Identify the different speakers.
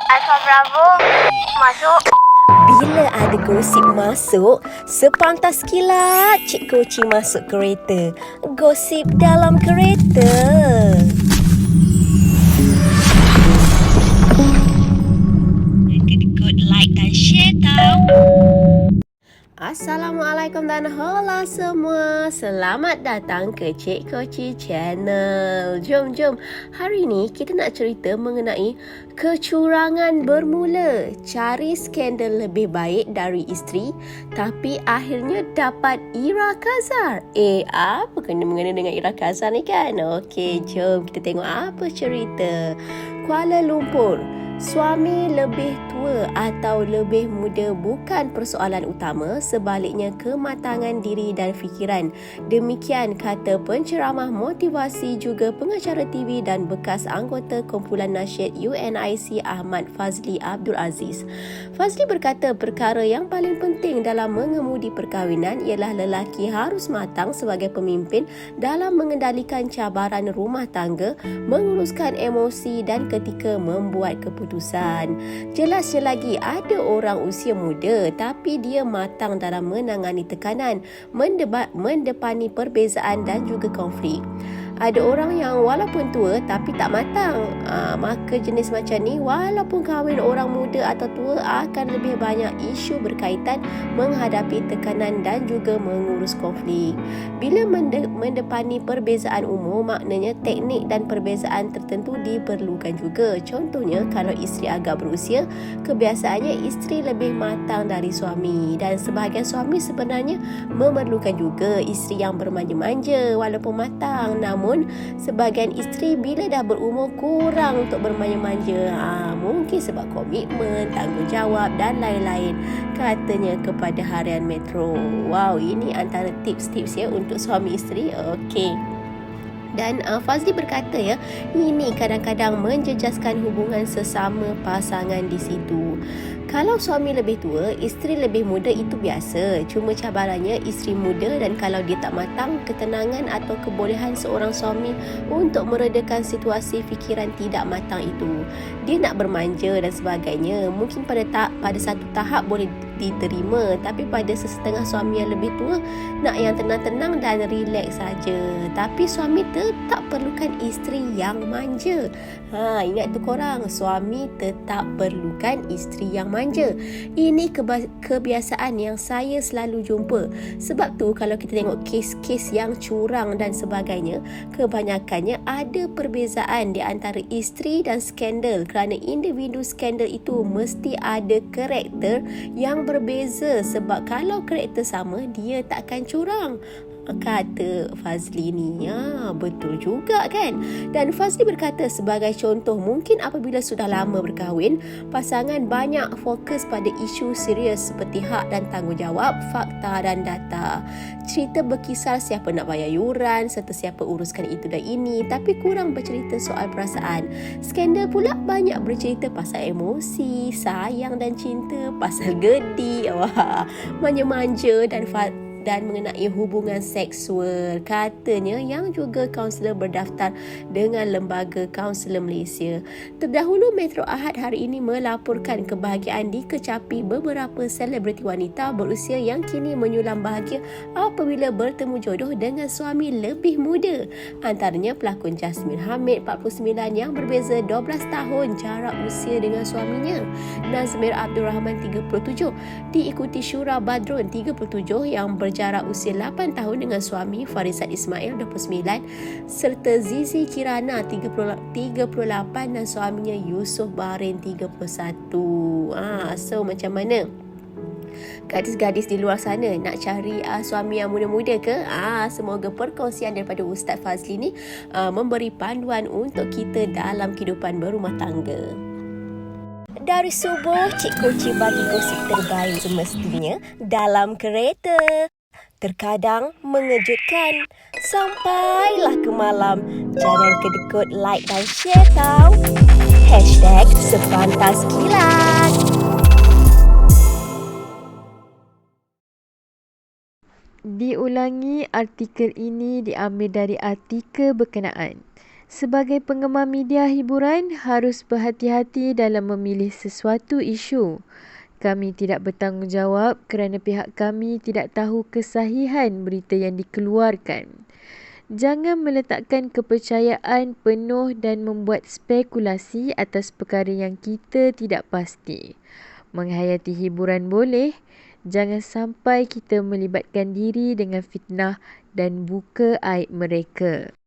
Speaker 1: Alfa Bravo, masuk.
Speaker 2: Bila ada gosip masuk, sepantas kilat Cik Koci masuk kereta. Gosip dalam kereta. Kedekut like dan share tau. Assalamualaikum dan hola semua. Selamat datang ke Cik Koci Channel. Jom. Hari ni kita nak cerita mengenai kecurangan bermula. Cari skandal lebih baik dari isteri tapi akhirnya dapat Ira Kazar. Apa kena-mengena dengan Ira Kazar ni kan? Okey, jom kita tengok apa cerita. Kuala Lumpur. Suami lebih tua atau lebih muda bukan persoalan utama, sebaliknya kematangan diri dan fikiran. Demikian kata penceramah motivasi juga pengacara TV dan bekas anggota kumpulan nasyid UNIC Ahmad Fazli Abdul Aziz. Fazli berkata perkara yang paling penting dalam mengemudi perkahwinan ialah lelaki harus matang sebagai pemimpin dalam mengendalikan cabaran rumah tangga, menguruskan emosi dan ketika membuat keputusan. Jelasnya lagi, ada orang usia muda tapi dia matang dalam menangani tekanan, mendepani perbezaan dan juga konflik. Ada orang yang walaupun tua tapi tak matang. Maka jenis macam ni walaupun kahwin orang muda atau tua akan lebih banyak isu berkaitan menghadapi tekanan dan juga mengurus konflik. Bila mendepani perbezaan umur, maknanya teknik dan perbezaan tertentu diperlukan juga. Contohnya kalau isteri agak berusia, kebiasaannya isteri lebih matang dari suami, dan sebahagian suami sebenarnya memerlukan juga isteri yang bermanja-manja walaupun matang. Namun sebahagian isteri bila dah berumur kurang untuk bermanja-manja, mungkin sebab komitmen, tanggungjawab dan lain-lain, katanya kepada Harian Metro. Wow, ini antara tips-tips ya untuk suami isteri. Okey. Dan Fazli berkata ini kadang-kadang menjejaskan hubungan sesama pasangan di situ. Kalau suami lebih tua, isteri lebih muda itu biasa. Cuma cabarannya isteri muda, dan kalau dia tak matang, ketenangan atau kebolehan seorang suami untuk meredakan situasi fikiran tidak matang itu. Dia nak bermanja dan sebagainya. Mungkin pada satu tahap boleh diterima, tapi pada sesetengah suami yang lebih tua nak yang tenang-tenang dan rileks saja. Tapi suami tetap perlukan isteri yang manja. Ingat tu korang, suami tetap perlukan isteri yang manja. Ini kebiasaan yang saya selalu jumpa. Sebab tu kalau kita tengok kes-kes yang curang dan sebagainya, kebanyakannya ada perbezaan di antara isteri dan skandal, kerana individu skandal itu mesti ada karakter yang berbeza. Sebab kalau karakter sama, dia takkan curang, kata Fazli ni. Betul juga kan? Dan Fazli berkata sebagai contoh, mungkin apabila sudah lama berkahwin, pasangan banyak fokus pada isu serius seperti hak dan tanggungjawab, fakta dan data. Cerita berkisar siapa nak bayar yuran serta siapa uruskan itu dan ini, tapi kurang bercerita soal perasaan. Skandal pula banyak bercerita pasal emosi, sayang dan cinta, pasal gedi, manja-manja dan mengenai hubungan seksual, katanya, yang juga kaunselor berdaftar dengan Lembaga Kaunselor Malaysia. Terdahulu Metro Ahad hari ini melaporkan kebahagiaan dikecapi beberapa selebriti wanita berusia yang kini menyulam bahagia apabila bertemu jodoh dengan suami lebih muda. Antaranya pelakon Jasmine Hamid 49 yang berbeza 12 tahun jarak usia dengan suaminya, Nazmir Abdul Rahman 37, diikuti Syura Badrun 37 yang jarak usia 8 tahun dengan suami Farizat Ismail 29, serta Zizi Kirana 38 dan suaminya Yusof Bahrain 31. So macam mana gadis-gadis di luar sana nak cari suami yang muda-muda ke? Semoga perkongsian daripada Ustaz Fazli ni memberi panduan untuk kita dalam kehidupan berumah tangga. Dari subuh, Cik Koci bagi gosip terbaik semestinya dalam kereta. Terkadang mengejutkan. Sampailah ke malam. Jangan kedekut like dan share tau. #sepantas kilat.
Speaker 3: Diulangi, artikel ini diambil dari artikel berkenaan. Sebagai penggemar media hiburan, harus berhati-hati dalam memilih sesuatu isu. Kami tidak bertanggungjawab kerana pihak kami tidak tahu kesahihan berita yang dikeluarkan. Jangan meletakkan kepercayaan penuh dan membuat spekulasi atas perkara yang kita tidak pasti. Menghayati hiburan boleh, jangan sampai kita melibatkan diri dengan fitnah dan buka aib mereka.